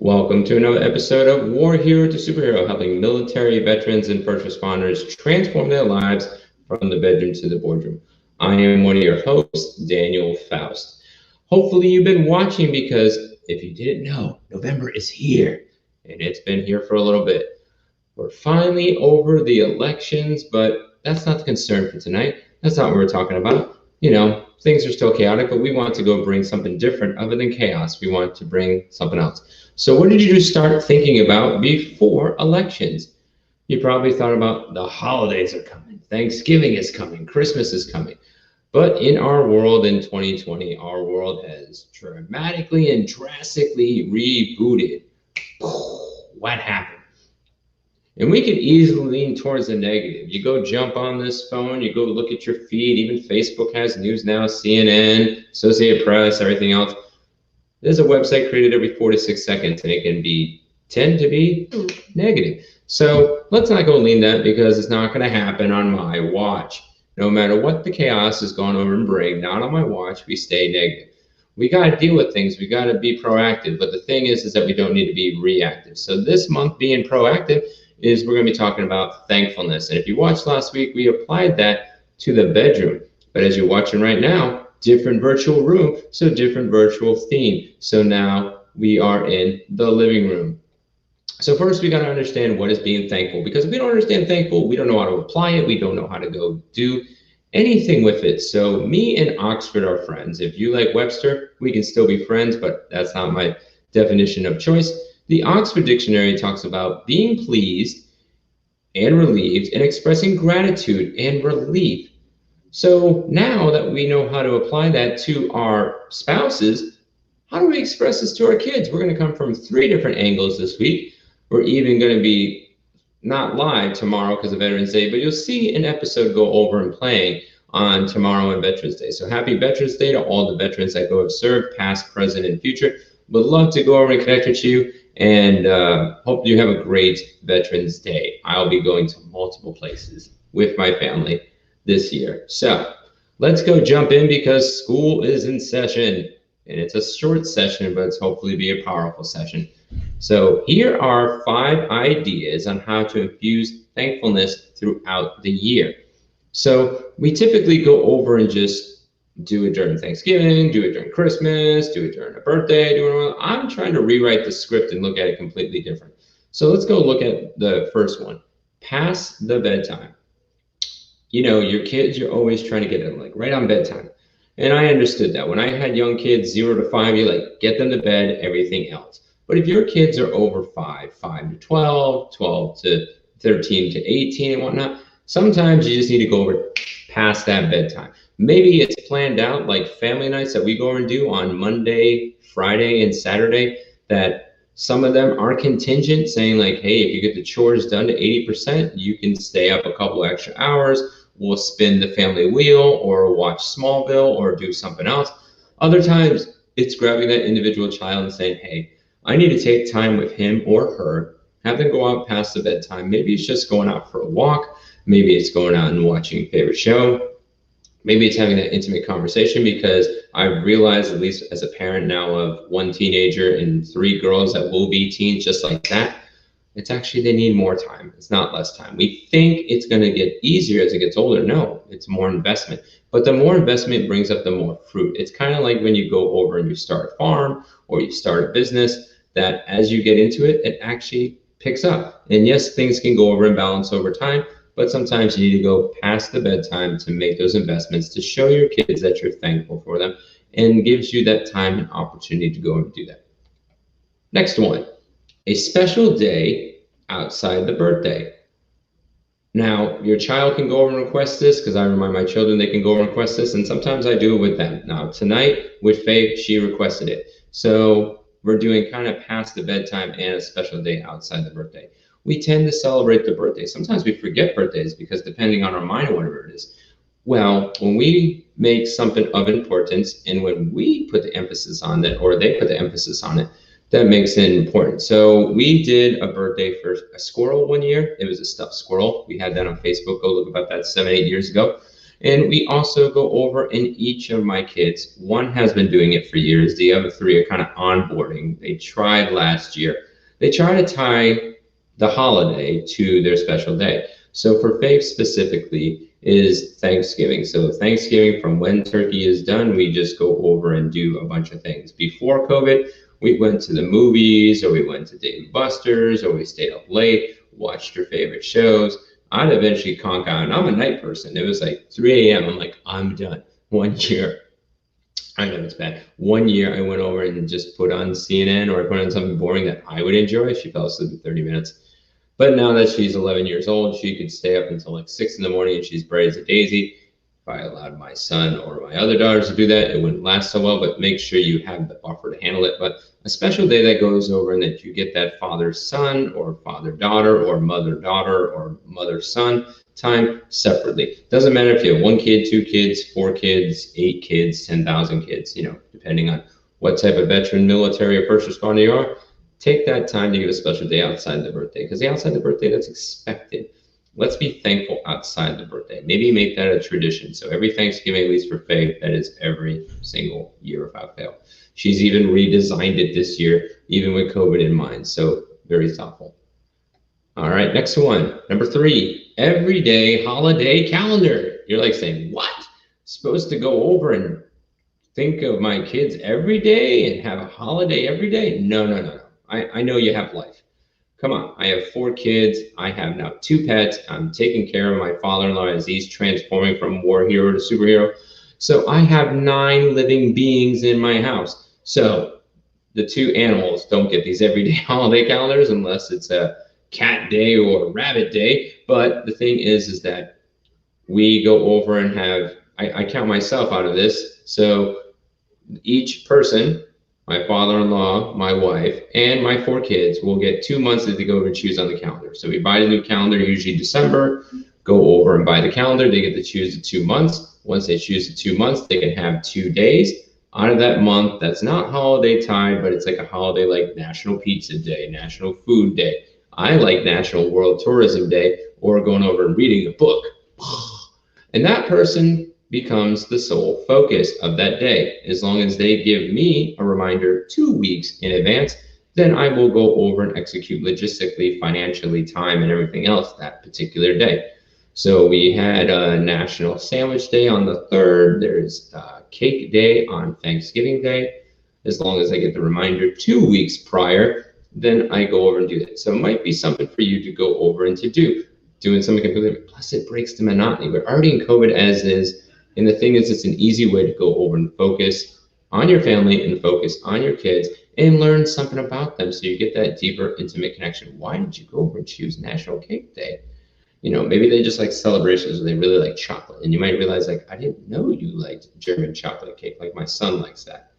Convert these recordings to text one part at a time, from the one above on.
Welcome to another episode of War Hero to Superhero, helping military veterans and first responders transform their lives from the bedroom to the boardroom. I am one of your hosts, Daniel Faust. Hopefully, you've been watching because if you didn't know, November is here, and it's been here for a little bit. We're finally over the elections, but that's not the concern for tonight. That's not what we're talking about. Things are still chaotic, but we want to go bring something different other than chaos. We want to bring something else. So what did you start thinking about before elections? You probably thought about the holidays are coming, Thanksgiving is coming, Christmas is coming. But in our world in 2020, our world has dramatically and drastically rebooted. What happened? And we could easily lean towards the negative. You go jump on this phone, you go look at your feed, even Facebook has news now, CNN, Associated Press, everything else. There's a website created every 4 to 6 seconds, and it can tend to be negative. So let's not go lean that because it's not going to happen on my watch. No matter what the chaos is going over and bring, not on my watch, we stay negative. We got to deal with things. We got to be proactive. But the thing is that we don't need to be reactive. So this month being proactive is we're going to be talking about thankfulness. And if you watched last week, we applied that to the bedroom. But as you're watching right now, different virtual room, so different virtual theme. So now we are in the living room. So first we got to understand what is being thankful, because if we don't understand thankful, we don't know how to apply it. We don't know how to go do anything with it. So me and Oxford are friends. If you like Webster, we can still be friends, but that's not my definition of choice. The Oxford Dictionary talks about being pleased and relieved and expressing gratitude and relief. So now that we know how to apply that to our spouses, how do we express this to our kids? We're going to come from 3 different angles this week. We're even going to be not live tomorrow because of Veterans Day, but you'll see an episode go over and playing on tomorrow and Veterans Day. So happy Veterans Day to all the veterans that go have served, past, present, and future. Would love to go over and connect with you, and hope you have a great Veterans Day. I'll be going to multiple places with my family this year. So let's go jump in because school is in session, and it's a short session, but it's hopefully be a powerful session. So here are 5 ideas on how to infuse thankfulness throughout the year. So we typically go over and just do it during Thanksgiving, do it during Christmas, do it during a birthday. I'm trying to rewrite the script and look at it completely different. So let's go look at the first one. Pass the bedtime. Your kids, you're always trying to get them like right on bedtime. And I understood that. When I had young kids, 0 to 5, you like get them to bed, everything else. But if your kids are over 5, 5 to 12, 12 to 13 to 18 and whatnot, sometimes you just need to go over past that bedtime. Maybe it's planned out like family nights that we go and do on Monday, Friday, and Saturday, that some of them are contingent, saying like, hey, if you get the chores done to 80%, you can stay up a couple extra hours. We'll spin the family wheel or watch Smallville or do something else. Other times it's grabbing that individual child and saying, hey, I need to take time with him or her, have them go out past the bedtime. Maybe it's just going out for a walk. Maybe it's going out and watching a favorite show. Maybe it's having that intimate conversation, because I've realized, at least as a parent now of 1 teenager and 3 girls that will be teens just like that, it's actually they need more time. It's not less time. We think it's going to get easier as it gets older. No, it's more investment. But the more investment brings up the more fruit. It's kind of like when you go over and you start a farm or you start a business, that as you get into it, it actually picks up. And yes, things can go over and balance over time, but sometimes you need to go past the bedtime to make those investments, to show your kids that you're thankful for them, and gives you that time and opportunity to go and do that. Next one, a special day outside the birthday. Now, your child can go over and request this, because I remind my children they can go over and request this, and sometimes I do it with them. Now, tonight with Faith, she requested it. So we're doing kind of past the bedtime and a special day outside the birthday. We tend to celebrate the birthday. Sometimes we forget birthdays because depending on our mind or whatever it is. Well, when we make something of importance and when we put the emphasis on it, or they put the emphasis on it, that makes it important. So we did a birthday for a squirrel one year. It was a stuffed squirrel. We had that on Facebook. Go look about that 7, 8 years ago. And we also go over in each of my kids. One has been doing it for years. The other three are kind of onboarding. They tried last year. They try to tie the holiday to their special day. So for Faith specifically is Thanksgiving. So Thanksgiving, from when turkey is done, we just go over and do a bunch of things. Before COVID, we went to the movies, or we went to Dave Buster's, or we stayed up late, watched your favorite shows. I'd eventually conk out, and I'm a night person. It was like 3 a.m. I'm like, I'm done. 1 year, I know it's bad. 1 year I went over and just put on CNN, or I put on something boring that I would enjoy. She fell asleep in 30 minutes. But now that she's 11 years old, she could stay up until like 6 in the morning, and she's bright as a daisy. If I allowed my son or my other daughters to do that, it wouldn't last so well, but make sure you have the buffer to handle it. But a special day that goes over and that you get that father-son or father-daughter or mother-daughter or mother-son time separately. Doesn't matter if you have 1 kid, 2 kids, 4 kids, 8 kids, 10,000 kids, depending on what type of veteran, military, or first responder you are. Take that time to give a special day outside the birthday, because outside the birthday, that's expected. Let's be thankful outside the birthday. Maybe make that a tradition. So every Thanksgiving, at least for Faith, that is every single year without fail. She's even redesigned it this year, even with COVID in mind. So very thoughtful. All right, next one. Number 3, everyday holiday calendar. You're like saying, what? Supposed to go over and think of my kids every day and have a holiday every day? No. I know you have life. Come on, I have 4 kids. I have now 2 pets. I'm taking care of my father-in-law as he's transforming from war hero to superhero. So I have 9 living beings in my house. So the 2 animals don't get these everyday holiday calendars unless it's a cat day or rabbit day. But the thing is that we go over and have, I count myself out of this. So each person, my father-in-law, my wife, and my 4 kids will get 2 months to go over and choose on the calendar. So we buy the new calendar, usually December, go over and buy the calendar. They get to choose the 2 months. Once they choose the 2 months, they can have 2 days out of that month. That's not holiday tied, but it's like a holiday like National Pizza Day, National Food Day. I like National World Tourism Day, or going over and reading a book. And that person becomes the sole focus of that day. As long as they give me a reminder 2 weeks in advance, then I will go over and execute logistically, financially, time, and everything else that particular day. So we had a National Sandwich Day on the 3rd. There's Cake Day on Thanksgiving Day. As long as I get the reminder 2 weeks prior, then I go over and do that. So it might be something for you to go over and to do. Doing something completely, plus it breaks the monotony. We're already in COVID as is. And the thing is, it's an easy way to go over and focus on your family and focus on your kids and learn something about them, so you get that deeper, intimate connection. Why did you go over and choose National Cake Day? Maybe they just like celebrations, or they really like chocolate. And you might realize, like, I didn't know you liked German chocolate cake. Like, my son likes that.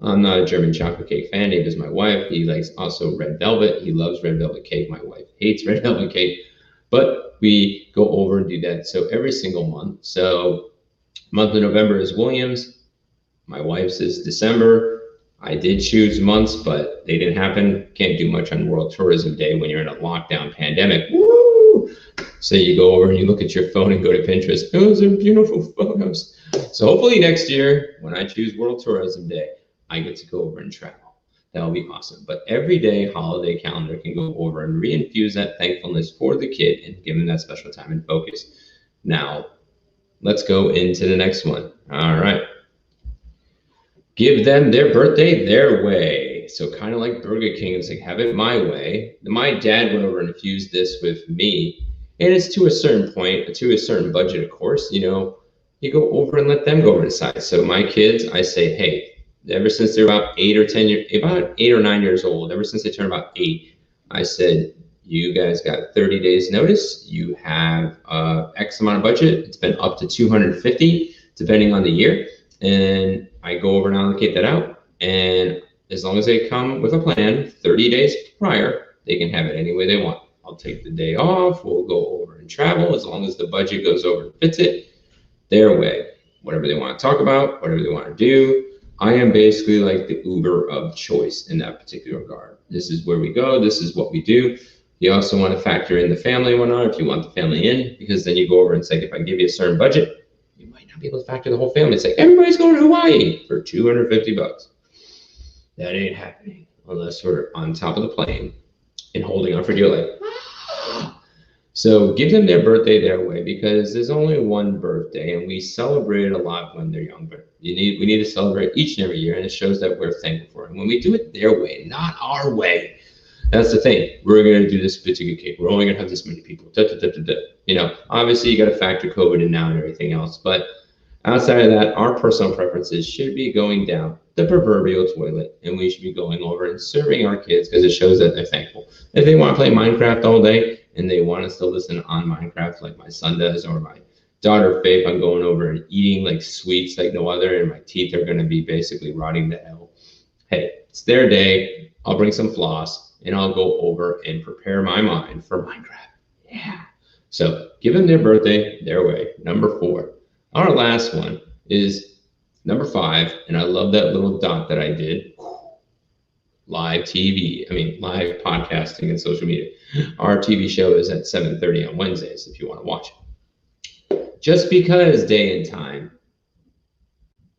I'm not a German chocolate cake fan. Neither is my wife. He likes also red velvet. He loves red velvet cake. My wife hates red velvet cake. But we go over and do that. So every single month. So month of November is Williams. My wife's is December. I did choose months, but they didn't happen. Can't do much on World Tourism Day when you're in a lockdown pandemic. Woo! So you go over and you look at your phone and go to Pinterest. Those are beautiful photos. So hopefully next year, when I choose World Tourism Day, I get to go over and travel. That'll be awesome. But everyday holiday calendar can go over and reinfuse that thankfulness for the kid and give them that special time and focus. Now, let's go into the next one. All right. Give them their birthday their way. So kind of like Burger King, it's like, have it my way. My dad went over and infused this with me. And it's to a certain point, to a certain budget, of course. You go over and let them go over and decide. So my kids, I say, hey, ever since they're about 8 or 9 years old, ever since they turned about 8, I said, you guys got 30 days notice. You have X amount of budget. It's been up to 250, depending on the year. And I go over and allocate that out. And as long as they come with a plan 30 days prior, they can have it any way they want. I'll take the day off. We'll go over and travel. As long as the budget goes over and fits it, their way. Whatever they want to talk about, whatever they want to do. I am basically like the Uber of choice in that particular regard. This is where we go. This is what we do. You also want to factor in the family and whatnot if you want the family in, because then you go over and say, if I give you a certain budget, not be able to factor the whole family. It's like, everybody's going to Hawaii for $250. That ain't happening unless we're on top of the plane and holding on for dear life. So give them their birthday their way, because there's only one birthday, and we celebrate it a lot when they're young. But we need to celebrate each and every year, and it shows that we're thankful for it. And when we do it their way, not our way, that's the thing. We're going to do this particular cake. We're only going to have this many people. Obviously you got to factor COVID in now and everything else. But outside of that, our personal preferences should be going down the proverbial toilet, and we should be going over and serving our kids, because it shows that they're thankful. If they want to play Minecraft all day and they want to still listen on Minecraft like my son does, or my daughter Faith, I'm going over and eating like sweets like no other, and my teeth are going to be basically rotting to hell. Hey, it's their day. I'll bring some floss and I'll go over and prepare my mind for Minecraft. Yeah. So give them their birthday their way. Number 4. Our last one is number 5, and I love that little dot that I did. Live podcasting and social media. Our TV show is at 7:30 on Wednesdays if you want to watch it. Just because day and time,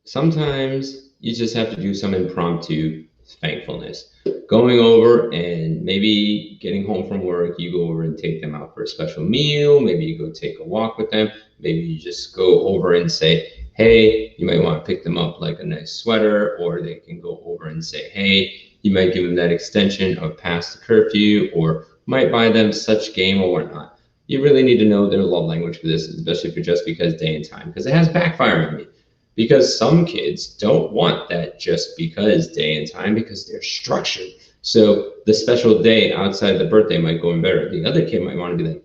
sometimes you just have to do some impromptu thankfulness. Going over and maybe getting home from work, you go over and take them out for a special meal. Maybe you go take a walk with them. Maybe you just go over and say, hey, you might want to pick them up like a nice sweater, or they can go over and say, hey, you might give them that extension of past the curfew, or might buy them such game or whatnot. You really need to know their love language for this, especially for just because day and time, because it has backfired on me. Because some kids don't want that just because day and time, because they're structured. So the special day outside the birthday might go in better. The other kid might want to be like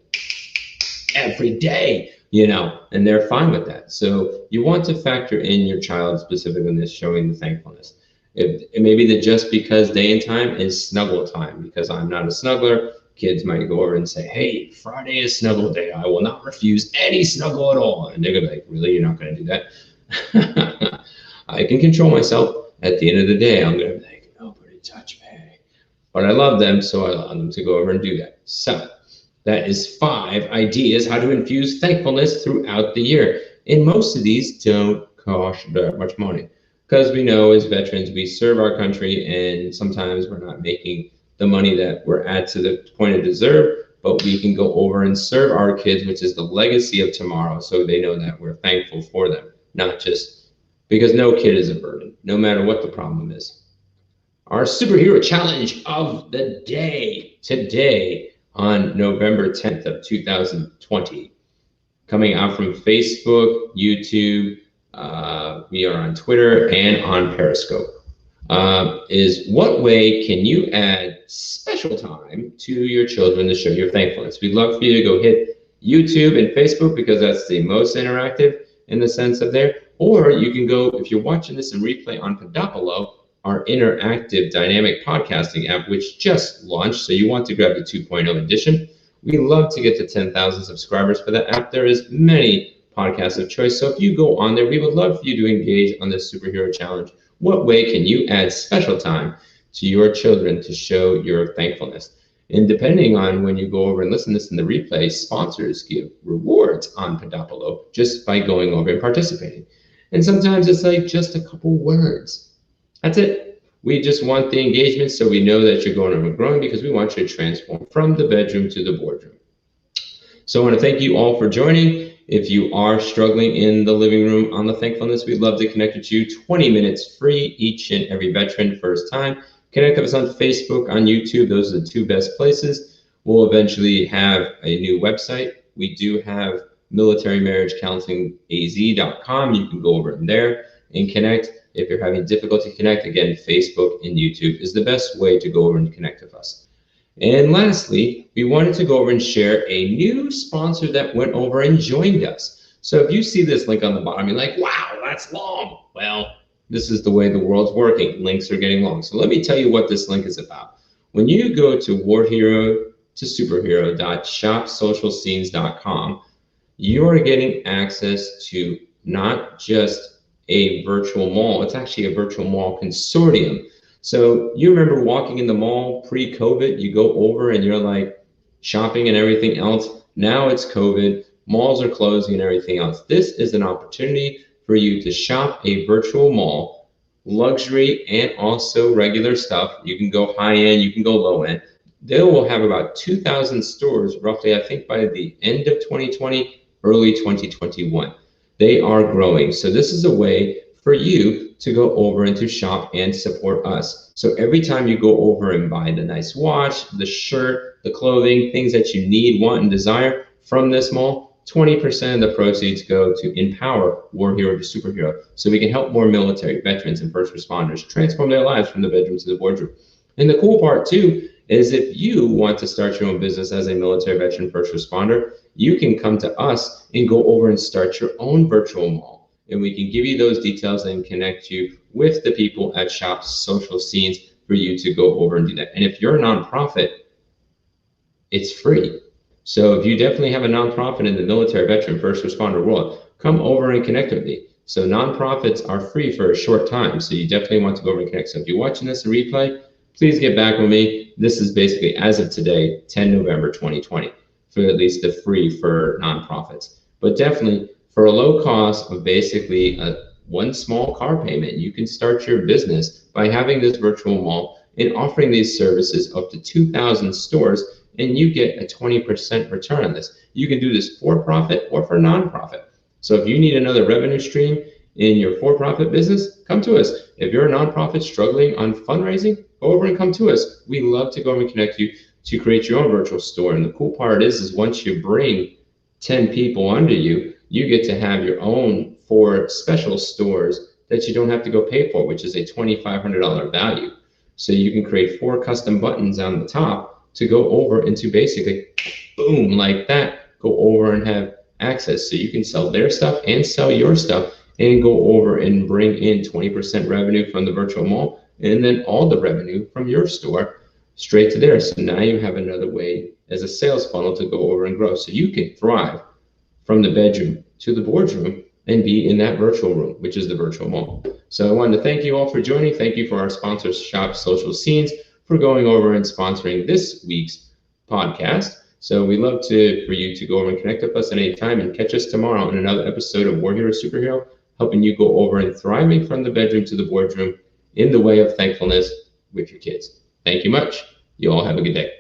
every day, and they're fine with that. So you want to factor in your child's specificness, showing the thankfulness. It may be that just because day and time is snuggle time, because I'm not a snuggler, kids might go over and say, hey, Friday is snuggle day. I will not refuse any snuggle at all. And they're going to be like, really? You're not going to do that? I can control myself. At the end of the day, I'm going to be like, nobody touch me. But I love them, so I allow them to go over and do that. So that is 5 ideas how to infuse thankfulness throughout the year. And most of these don't cost that much money, because we know as veterans, we serve our country, and sometimes we're not making the money that we're at to the point of deserve, but we can go over and serve our kids, which is the legacy of tomorrow, so they know that we're thankful for them. Not just because no kid is a burden, no matter what the problem is. Our superhero challenge of the day today on November 10th of 2020, coming out from Facebook, YouTube, we are on Twitter and on Periscope, is what way can you add special time to your children to show your thankfulness? We'd love for you to go hit YouTube and Facebook, because that's the most interactive in the sense of there. Or you can go, if you're watching this in replay, on Podopolo, our interactive dynamic podcasting app, which just launched. So you want to grab the 2.0 edition. We love to get to 10,000 subscribers for that app. There is many podcasts of choice. So if you go on there, we would love for you to engage on this superhero challenge. What way can you add special time to your children to show your thankfulness? And depending on when you go over and listen to this in the replay, sponsors give rewards on Podopolo just by going over and participating. And sometimes it's like just a couple words. That's it. We just want the engagement, so we know that you're going over and growing, because we want you to transform from the bedroom to the boardroom. So I want to thank you all for joining. If you are struggling in the living room on the thankfulness, we'd love to connect with you. 20 minutes free each and every veteran first time. Connect with us on Facebook, on YouTube. Those are the 2 best places. We'll eventually have a new website. We do have militarymarriagecounselingaz.com. You can go over there and connect. If you're having difficulty connect, again, Facebook and YouTube is the best way to go over and connect with us. And lastly, we wanted to go over and share a new sponsor that went over and joined us. So if you see this link on the bottom, you're like, wow, that's long. Well, this is the way the world's working. Links are getting long. So let me tell you what this link is about. When you go to warhero to superhero.shopsocialscenes.com, you are getting access to not just a virtual mall, it's actually a virtual mall consortium. So you remember walking in the mall pre-COVID, you go over and you're like shopping and everything else. Now it's COVID. malls are closing and everything else. This is an opportunity for you to shop a virtual mall, luxury and also regular stuff. You can go high end, you can go low end. They will have about 2,000 stores, roughly, I think, by the end of 2020, early 2021. They are growing. So this is a way for you to go over and to shop and support us. So every time you go over and buy the nice watch, the shirt, the clothing, things that you need, want, and desire from this mall, 20% of the proceeds go to empower War Hero to Superhero so we can help more military, veterans, and first responders transform their lives from the bedroom to the boardroom. And the cool part, too, is if you want to start your own business as a military veteran first responder, you can come to us and go over and start your own virtual mall. And we can give you those details and connect you with the people at Shop's social scenes for you to go over and do that. And if you're a nonprofit, it's free. So if you definitely have a nonprofit in the military, veteran, first responder world, come over and connect with me. So nonprofits are free for a short time. So you definitely want to go over and connect. So if you're watching this in replay, please get back with me. This is basically, as of today, 10 November 2020, for at least the free for nonprofits. But definitely, for a low cost of basically one small car payment, you can start your business by having this virtual mall and offering these services up to 2,000 stores, and you get a 20% return on this. You can do this for profit or for nonprofit. So if you need another revenue stream in your for-profit business, come to us. If you're a nonprofit struggling on fundraising, go over and come to us. We love to go over and connect you to create your own virtual store. And the cool part is once you bring 10 people under you, you get to have your own 4 special stores that you don't have to go pay for, which is a $2,500 value. So you can create 4 custom buttons on the top to go over and to basically, boom, like that, go over and have access. So you can sell their stuff and sell your stuff and go over and bring in 20% revenue from the virtual mall, and then all the revenue from your store straight to there. So now you have another way as a sales funnel to go over and grow. So you can thrive from the bedroom to the boardroom and be in that virtual room, which is the virtual mall. So I wanted to thank you all for joining. Thank you for our sponsors, Shop Social Scenes, for going over and sponsoring this week's podcast. So we love for you to go over and connect with us at any time and catch us tomorrow on another episode of War Hero Superhero, helping you go over and thriving from the bedroom to the boardroom in the way of thankfulness with your kids. Thank you much. You all have a good day.